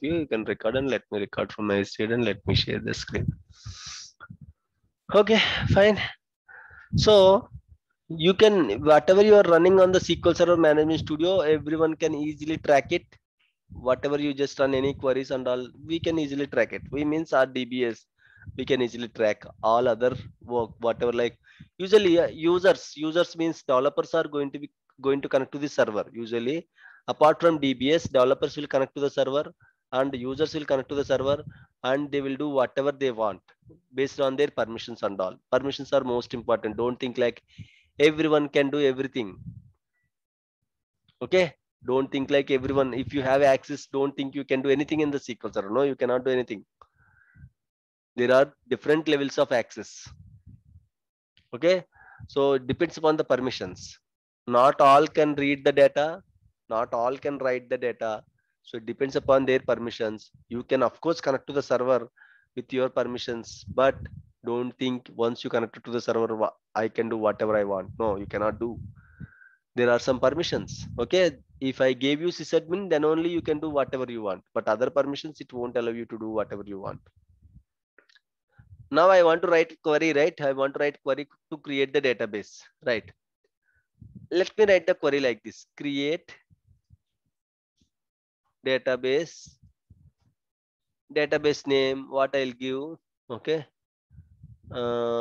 you. You can record and let me record from my side and let me share the screen. Okay, fine. So you can, whatever you are running on the SQL Server Management Studio, everyone can easily track it. Whatever you just run any queries and all, we can easily track it. We means our DBS, we can easily track all other work, whatever, like usually users means developers are going to connect to the server. Usually apart from DBS, developers will connect to the server and users will connect to the server, and they will do whatever they want based on their permissions and all. Permissions are most important. Don't think like everyone can do everything. Okay, don't think like everyone, if you have access, don't think you can do anything in the SQL Server. No, you cannot do anything. There are different levels of access. Okay, so it depends upon the permissions. Not all can read the data, not all can write the data, so it depends upon their permissions. You can of course connect to the server with your permissions, but don't think once you connect to the server, I can do whatever I want. No, you cannot do. There are some permissions. Okay, if I gave you sysadmin, then only you can do whatever you want, but other permissions, it won't allow you to do whatever you want. Now I want to write query, right? I want to write query to create the database, right? Let me write the query like this: create database. Database name, what I'll give, okay,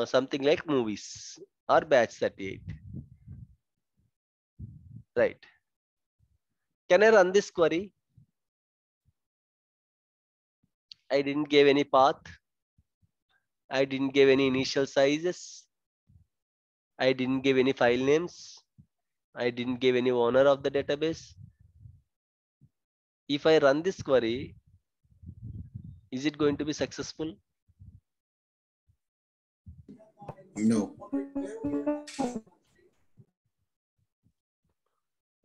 something like movies or batch 38, right? Can I run this query? I didn't give any path, I didn't give any initial sizes, I didn't give any file names, I didn't give any owner of the database. If I run this query, is it going to be successful? No.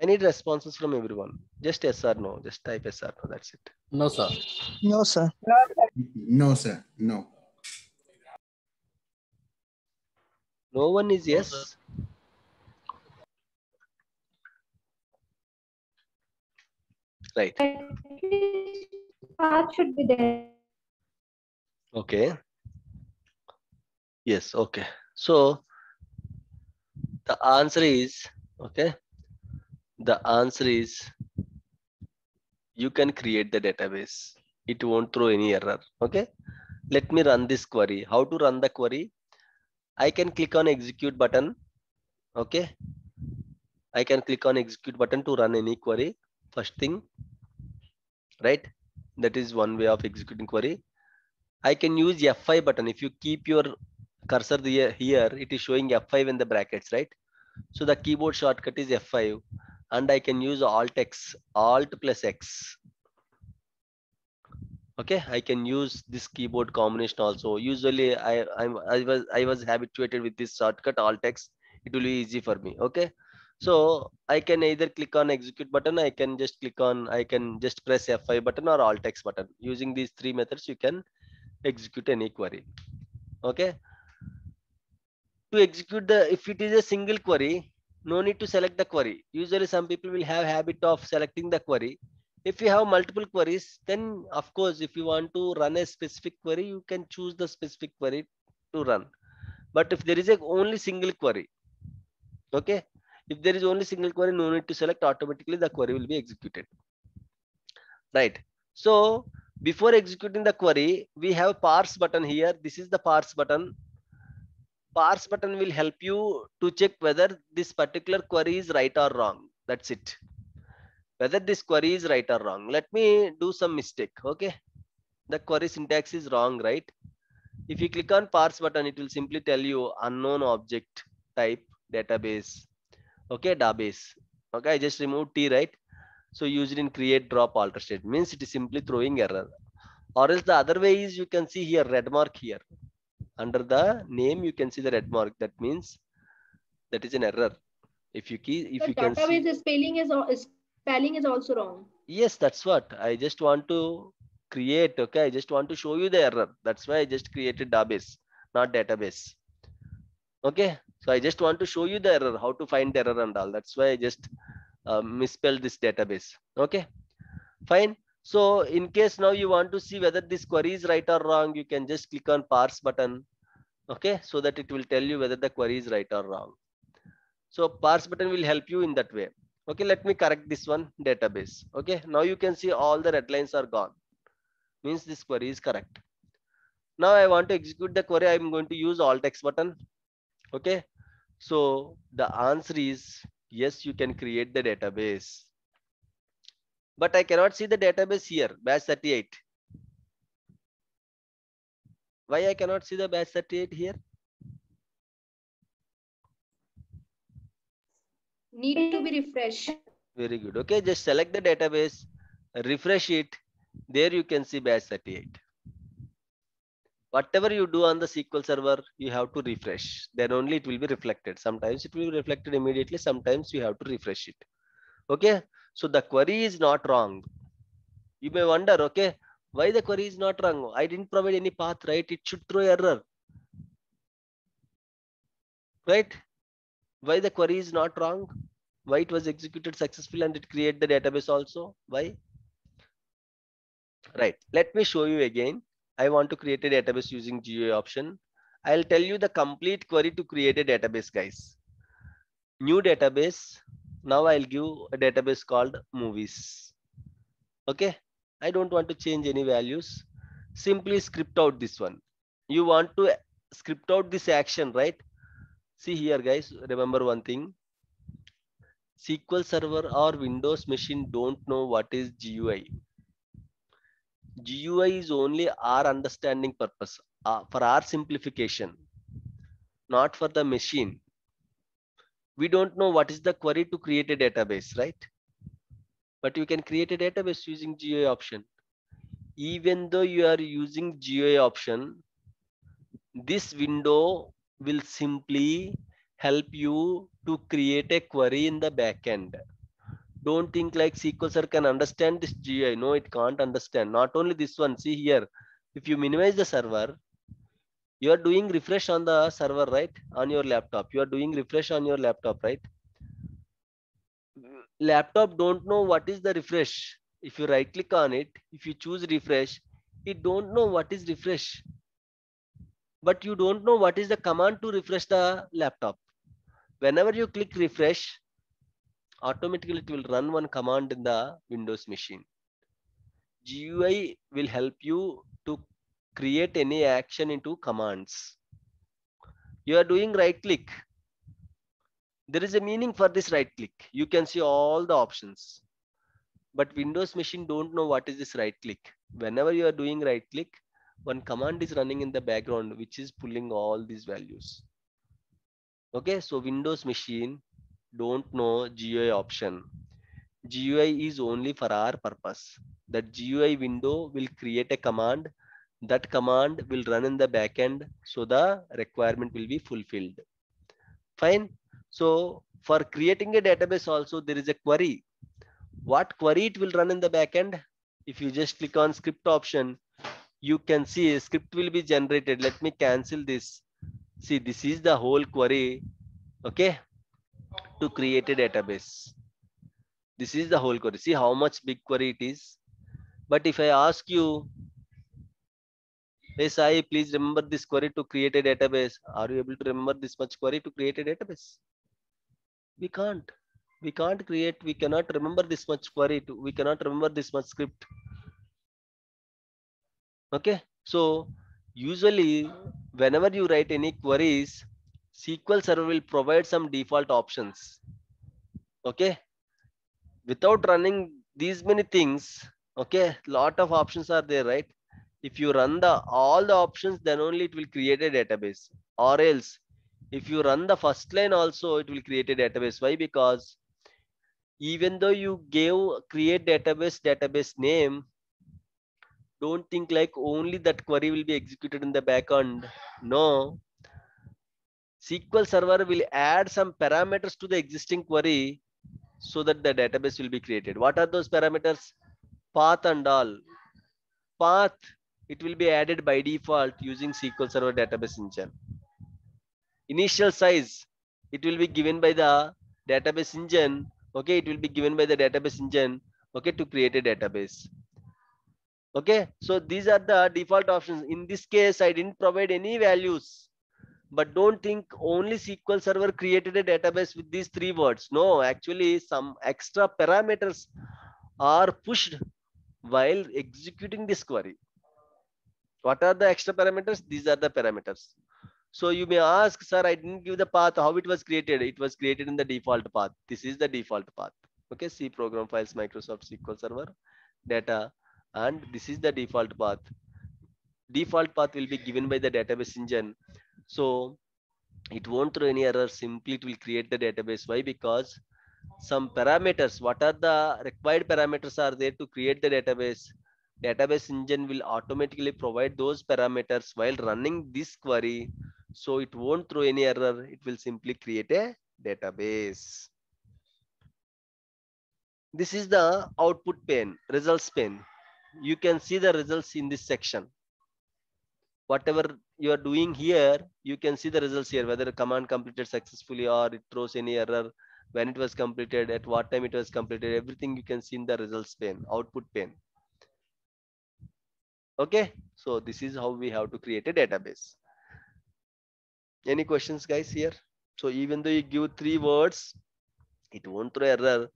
I need responses from everyone. Just yes or no. Just type yes or no. That's it. No, sir. No, sir. No, sir. No. No one is No, yes. sir. Right. Path should be there. Okay. Yes. Okay. So the answer is, okay. The answer is you can create the database. It won't throw any error. Okay. Let me run this query. How to run the query? I can click on execute button. Okay. I can click on execute button to run any query. First thing, right? That is one way of executing query. I can use F5 button. If you keep your cursor here, it is showing F5 in the brackets, right? So the keyboard shortcut is F5, and I can use Alt X, Alt plus X. Okay, I can use this keyboard combination also. Usually I was habituated with this shortcut Alt X. It will be easy for me. Okay, so I can either click on execute button, I can just press F5 button or Alt X button. Using these three methods, you can execute any query. Okay, to execute the, if it is a single query, no need to select the query. Usually some people will have habit of selecting the query. If you have multiple queries, then of course, if you want to run a specific query, you can choose the specific query to run. But if there is a only single query, okay, if there is only single query, no need to select, automatically the query will be executed, right? So before executing the query, we have parse button here. This is the parse button. Parse button will help you to check whether this particular query is right or wrong. That's it. Whether this query is right or wrong. Let me do some mistake. Okay. The query syntax is wrong, right? If you click on parse button, it will simply tell you unknown object type database. Okay, database. Okay, I just removed T, right? So use it in create, drop, alter state. Means it is simply throwing error. Or else the other way is, you can see here red mark here. Under the name, you can see the red mark. That means that is an error. If you can see, Database spelling is also wrong. yes, that's what I just want to create. Okay, I just want to show you the error. That's why I just created database, not database. Okay, so I just want to show you the error, how to find the error and all. That's why I just misspelled this database. Okay, fine. So in case now you want to see whether this query is right or wrong, you can just click on parse button. Okay, so that it will tell you whether the query is right or wrong. So parse button will help you in that way. Okay, let me correct this one, database. Okay, now you can see all the red lines are gone. Means this query is correct. Now I want to execute the query. I'm going to use alt X button. Okay, so the answer is yes, you can create the database. But I cannot see the database here, batch 38. Why I cannot see the batch 38 here? Need to be refreshed. Very good. Okay, just select the database, refresh it. There you can see batch 38. Whatever you do on the SQL server, you have to refresh. Then only it will be reflected. Sometimes it will be reflected immediately. Sometimes you have to refresh it. Okay, so the query is not wrong. You may wonder, okay, why the query is not wrong? I didn't provide any path, right? It should throw error, right? Why the query is not wrong? Why it was executed successfully and it create the database also? Why? Right. Let me show you again. I want to create a database using GUI option. I'll tell you the complete query to create a database, guys. New database. Now I'll give a database called movies. Okay. I don't want to change any values. Simply script out this one. You want to script out this action, right? See here, guys. Remember one thing. SQL Server or Windows machine don't know what is GUI. GUI is only our understanding purpose, for our simplification, not for the machine. We don't know what is the query to create a database, right? But you can create a database using GUI option. Even though you are using GUI option, this window will simply help you to create a query in the backend. Don't think like SQL Server can understand this GUI. No, it can't understand. Not only this one. See here, if you minimize the server, you are doing refresh on the server, right? On your laptop. You are doing refresh on your laptop, right? Laptop don't know what is the refresh. If you right click on it, if you choose refresh, it don't know what is refresh. But you don't know what is the command to refresh the laptop. Whenever you click refresh, automatically it will run one command in the Windows machine. GUI will help you to create any action into commands. You are doing right click. There is a meaning for this right click. You can see all the options. But Windows machine don't know what is this right click. Whenever you are doing right click, one command is running in the background, which is pulling all these values. Okay, so Windows machine don't know GUI option. GUI is only for our purpose. That GUI window will create a command. That command will run in the backend, so the requirement will be fulfilled. Fine. So for creating a database also, there is a query. What query it will run in the backend? If you just click on script option, you can see a script will be generated. Let me cancel this. See, this is the whole query, okay, to create a database. This is the whole query. See how much big query it is. But if I ask you, hey Sai, please remember this query to create a database. Are you able to remember this much query to create a database? We can't. We can't create. We cannot remember this much query. We cannot remember this much script. Okay. So usually whenever you write any queries, SQL Server will provide some default options. Okay. Without running these many things, okay, lot of options are there, right? If you run all the options, then only it will create a database. Or else, if you run the first line also, it will create a database. Why? Because even though you gave create database name, don't think like only that query will be executed in the backend. No, SQL Server will add some parameters to the existing query so that the database will be created. What are those parameters? Path and all. Path, it will be added by default using SQL Server Database Engine. Initial size, it will be given by the database engine. Okay, it will be given by the database engine. Okay, to create a database. Okay, so these are the default options. In this case, I didn't provide any values, but don't think only SQL Server created a database with these three words. No, actually some extra parameters are pushed while executing this query. What are the extra parameters? These are the parameters. So you may ask, sir, I didn't give the path, how it was created. It was created in the default path. This is the default path. Okay, C program files, Microsoft SQL Server, data, and this is the default path. Default path will be given by the database engine. So it won't throw any error, simply it will create the database. Why? Because some parameters, what are the required parameters are there to create the database. Database engine will automatically provide those parameters while running this query. So it won't throw any error. It will simply create a database. This is the output pane, results pane. You can see the results in this section. Whatever you are doing here, you can see the results here, whether a command completed successfully or it throws any error, when it was completed, at what time it was completed, everything you can see in the results pane, output pane. Okay, so this is how we have to create a database. Any questions, guys, here? So even though you give three words, it won't throw error.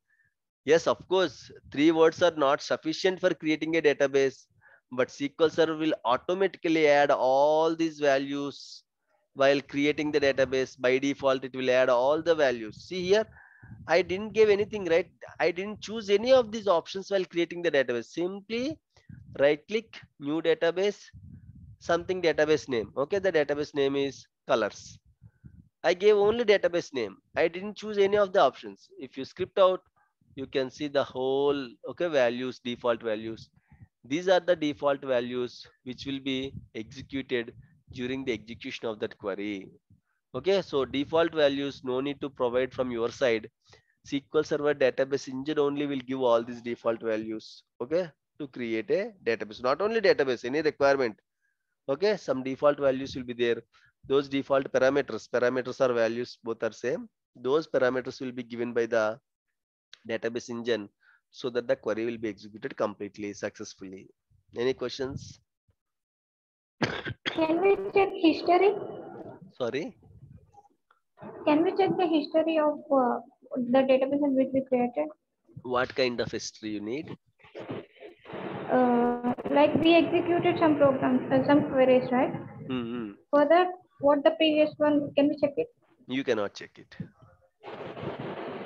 Yes, of course, three words are not sufficient for creating a database, but SQL Server will automatically add all these values while creating the database. By default, it will add all the values. See here, I didn't give anything, right? I didn't choose any of these options while creating the database. Simply right click, new database, something database name. Okay, the database name is colors. I gave only database name. I didn't choose any of the options. If you script out, you can see the whole, okay, values, default values. These are the default values which will be executed during the execution of that query. Okay, so default values, no need to provide from your side. SQL Server database engine only will give all these default values, okay, to create a database. Not only database, any requirement. Okay, some default values will be there. Those default parameters are values, both are same. Those parameters will be given by the database engine so that the query will be executed completely successfully. Any questions? Can we check history? Sorry, Can we check the history of the database in which we created? what kind of history you need? Like we executed some programs, some queries, right? Hmm. For that, what the previous one? Can we check it? You cannot check it.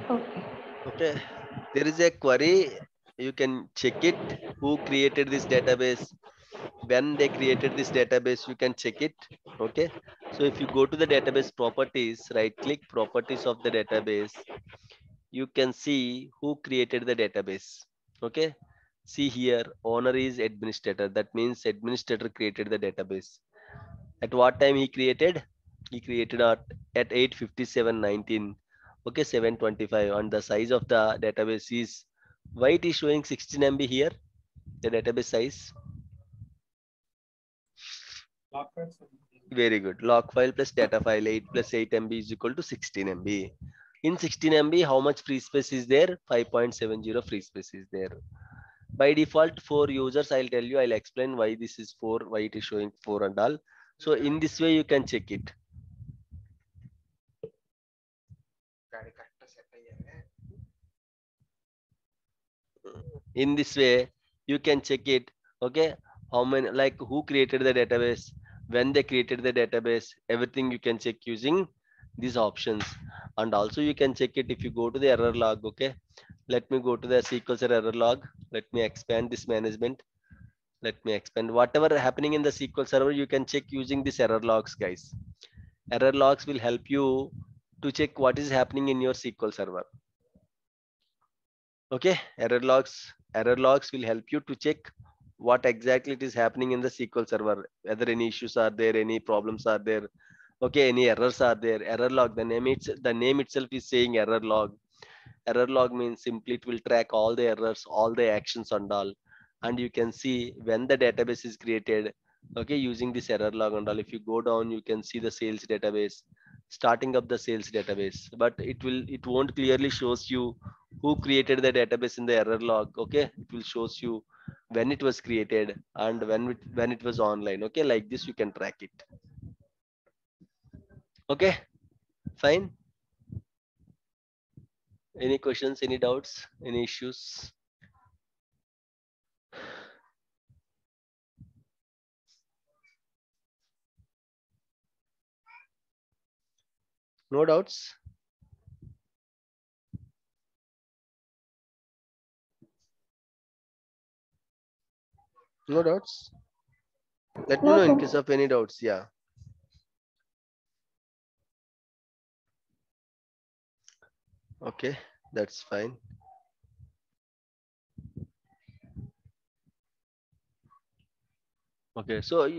Okay. Okay, there is a query. You can check it. Who created this database? When they created this database, you can check it. Okay, so if you go to the database properties, right click properties of the database, you can see who created the database. Okay, see here, owner is administrator. That means administrator created the database. At what time he created? He created at 8:57:19. Okay, 7:25. And the size of the database is, why it is showing 16 MB here? The database size. Very good. Log file plus data file, 8 plus 8 MB is equal to 16 MB. In 16 MB, how much free space is there? 5.70 free space is there. By default, for users, I'll tell you, I'll explain why this is 4, why it is showing 4 and all. So in this way, you can check it. In this way, you can check it. Okay, how many, like who created the database, when they created the database, everything you can check using these options. And also you can check it if you go to the error log. Okay, let me go to the SQL Server error log. Let me expand this management. Let me expand whatever happening in the SQL Server. You can check using this error logs, guys. Error logs will help you to check what is happening in your SQL Server. Okay, error logs will help you to check what exactly it is happening in the SQL Server, whether any issues are there, any problems are there, okay, any errors are there. Error log, the name itself is saying error log. Error log means simply it will track all the errors, all the actions and all, and you can see when the database is created, okay, using this error log and all. If you go down, you can see the sales database, starting up the sales database, but it won't clearly shows you who created the database in the error log. Okay, it will shows you when it was created and when it was online. Okay, like this you can track it. Okay, fine. Any questions, any doubts, any issues? No doubts? No doubts? Let me No, know in sir. case of any doubts. Yeah. Okay, that's fine. Okay, so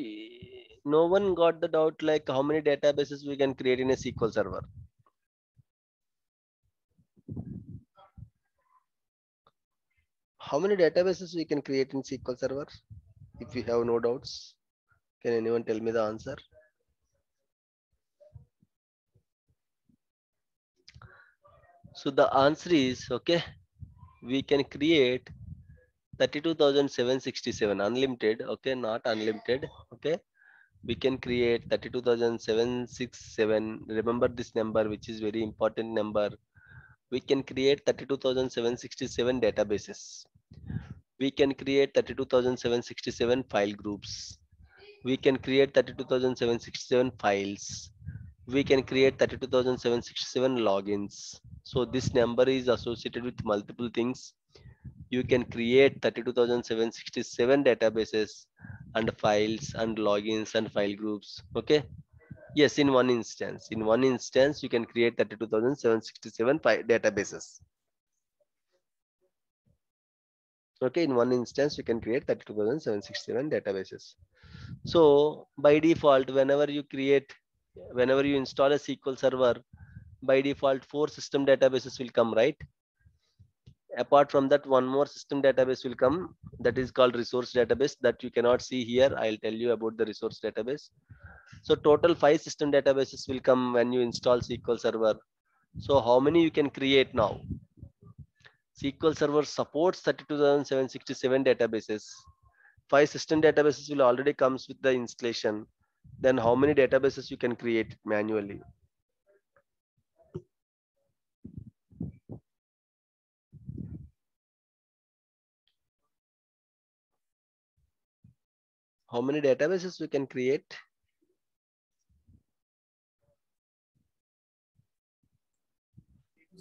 no one got the doubt like how many databases we can create in a SQL server. How many databases we can create in SQL server? If you have no doubts, can anyone tell me the answer? So the answer is okay. We can create 32,767 unlimited. Okay, not unlimited. Okay, we can create 32,767. Remember this number, which is very important number. We can create 32,767 databases. We can create 32,767 file groups. We can create 32,767 files. We can create 32,767 logins. So this number is associated with multiple things. You can create 32,767 databases and files and logins and file groups. Okay. Yes, in one instance. In one instance, you can create 32,767 databases. Okay, in one instance, you can create 32,767 databases. So by default, whenever you install a SQL server, by default, 4 system databases will come, right? Apart from that, one more system database will come, that is called resource database, that you cannot see here. I'll tell you about the resource database. So total 5 system databases will come when you install SQL server. So how many you can create now? SQL Server supports 32,767 databases. 5 system databases will already comes with the installation. Then how many databases you can create manually? How many databases we can create?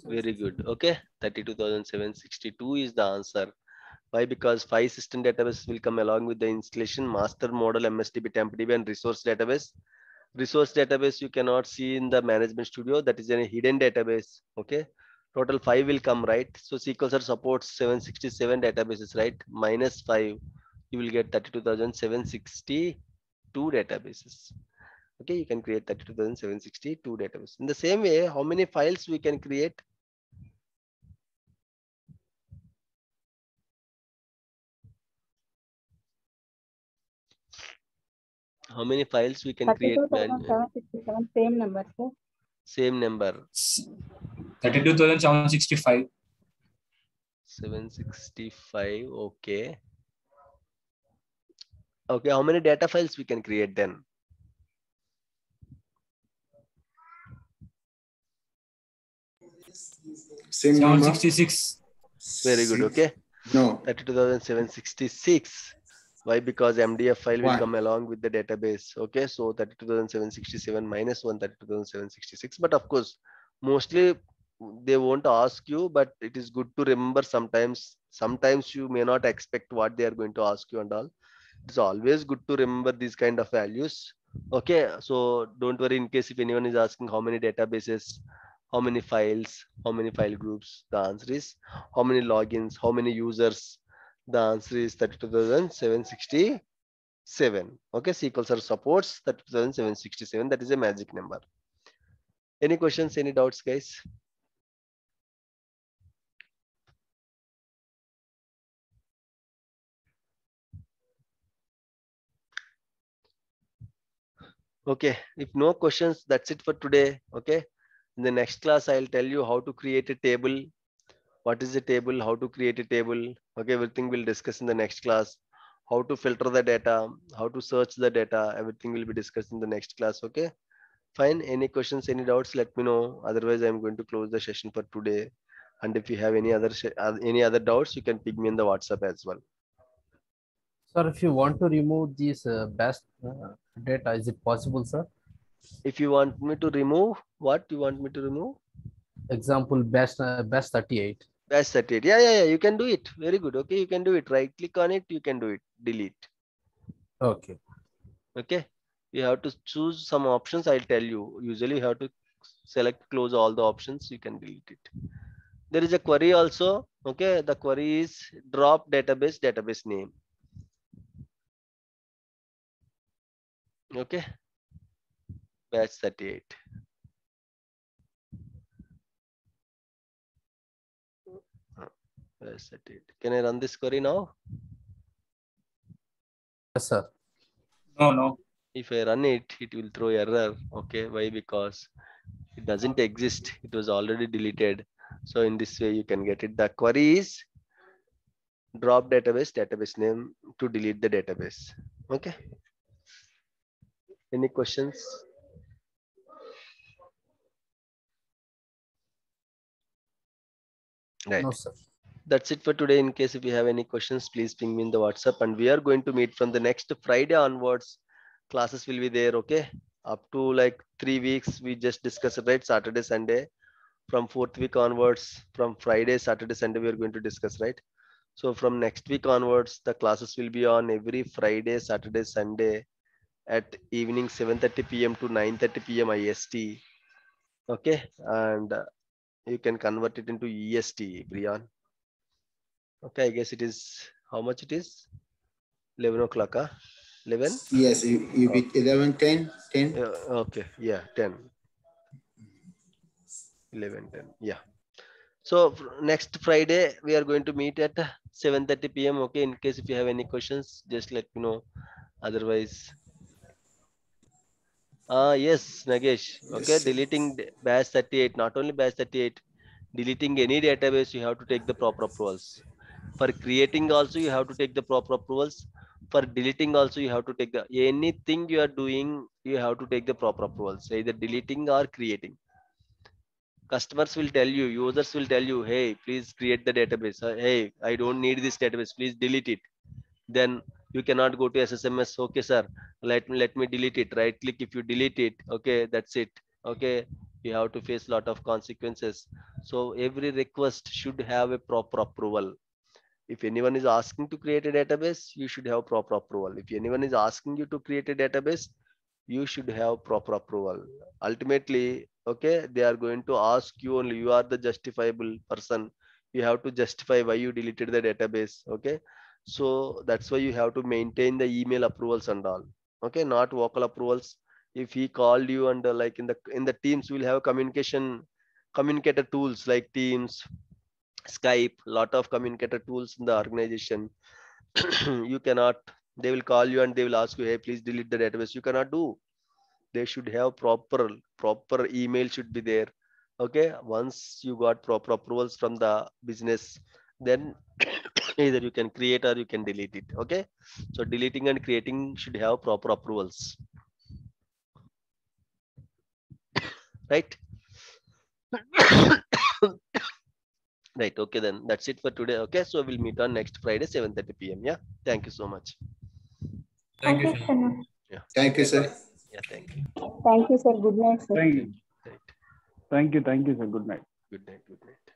Very good. Okay, 32,762 is the answer. Why? Because 5 system databases will come along with the installation: master, model, MSDB, TempDB, and resource database. Resource database you cannot see in the management studio. That is a hidden database. Okay, total 5 will come, right? So SQL Server supports 767 databases, right? Minus 5, you will get 32,762 databases. Okay, you can create 32,762 databases. In the same way, how many files we can create? How many files we can create? 32,767, same number, sir. Same number. 32,765. 765. Okay. Okay. How many data files we can create then? Same number. 766. Very good. Okay. No. 32,766. Why? Because MDF file will Why? come along with the database. Okay. So 32,767 minus 1, 32,766. But of course, mostly they won't ask you, but it is good to remember sometimes. Sometimes you may not expect what they are going to ask you and all. It's always good to remember these kind of values. Okay. So don't worry in case if anyone is asking how many databases, how many files, how many file groups, the answer is how many logins, how many users. The answer is 32,767. Okay, SQL Server supports 32,767. That is a magic number. Any questions, any doubts, guys? Okay, if no questions, that's it for today. Okay, in the next class, I'll tell you how to create a table. What is a table? How to create a table? Okay, everything we'll discuss in the next class. how to filter the data, how to search the data, everything will be discussed in the next class. Okay, fine. Any questions, any doubts, let me know. Otherwise, I'm going to close the session for today. And if you have any other doubts, you can ping me in the WhatsApp as well. Sir, if you want to remove these best data, is it possible, sir? If you want me to remove, what you want me to remove? Example, best 38. That's it. Yeah. You can do it. Very good. Okay, you can do it. Right click on it. You can do it. Delete. Okay. Okay. You have to choose some options. I'll tell you. Usually you have to select close all the options. You can delete it. There is a query also. Okay. The query is drop database name. Okay. Batch 38. Batch 38. Can I run this query now? Yes, sir. No. If I run it, it will throw error. Okay. Why? Because it doesn't exist. It was already deleted. So in this way, you can get it. The query is drop database name to delete the database. Okay. Any questions? Right. No, sir. That's it for today. In case if you have any questions, please ping me in the WhatsApp, and we are going to meet from the next Friday onwards. Classes will be there. Okay. Up to like 3 weeks, we just discussed it, right? Saturday, Sunday. From 4th week onwards, from Friday, Saturday, Sunday, we are going to discuss, right? So from next week onwards, the classes will be on every Friday, Saturday, Sunday at evening 7:30 p.m. to 9:30 p.m. IST. Okay, and you can convert it into EST, Brian. Okay, I guess it is how much it is? 11 o'clock, huh? 11? Yes, you beat 11, 10, 10. Okay, yeah, 10. 11, 10, yeah. So next Friday, we are going to meet at 7:30 p.m. Okay, in case if you have any questions, just let me know. Otherwise, yes, Nagesh. Okay, Yes. deleting batch 38, not only batch 38, deleting any database, you have to take the proper approvals. For creating also, you have to take the proper approvals. For deleting also, you have to take the anything you are doing, you have to take the proper approvals, either deleting or creating. Customers will tell you, users will tell you, hey, please create the database. Hey, I don't need this database, please delete it. Then you cannot go to SSMS. Okay, sir, let me delete it. Right click. If you delete it, okay, that's it. Okay, you have to face a lot of consequences. So every request should have a proper approval. If anyone is asking to create a database, you should have proper approval. If anyone is asking you to create a database, you should have proper approval. Ultimately, okay, they are going to ask you only. You are the justifiable person. You have to justify why you deleted the database. Okay, so that's why you have to maintain the email approvals and all. Okay, not vocal approvals. If he called you and like in the Teams, we'll have communicator tools like Teams, Skype, lot of communicator tools in the organization. You cannot. They will call you and they will ask you, hey, please delete the database. You cannot do. They should have proper email should be there. Okay, once you got proper approvals from the business, then either you can create or you can delete it. Okay, so deleting and creating should have proper approvals, right? Right. Okay, then that's it for today. Okay, so we'll meet on next Friday 7:30 p.m. Yeah, thank you so much. Thank you, Okay, sir. Sonu. Thank you, sir. Yeah, thank you. Thank you, sir. Good night, sir. Thank you. Right. Thank you, sir. Good night. Good night. Good night.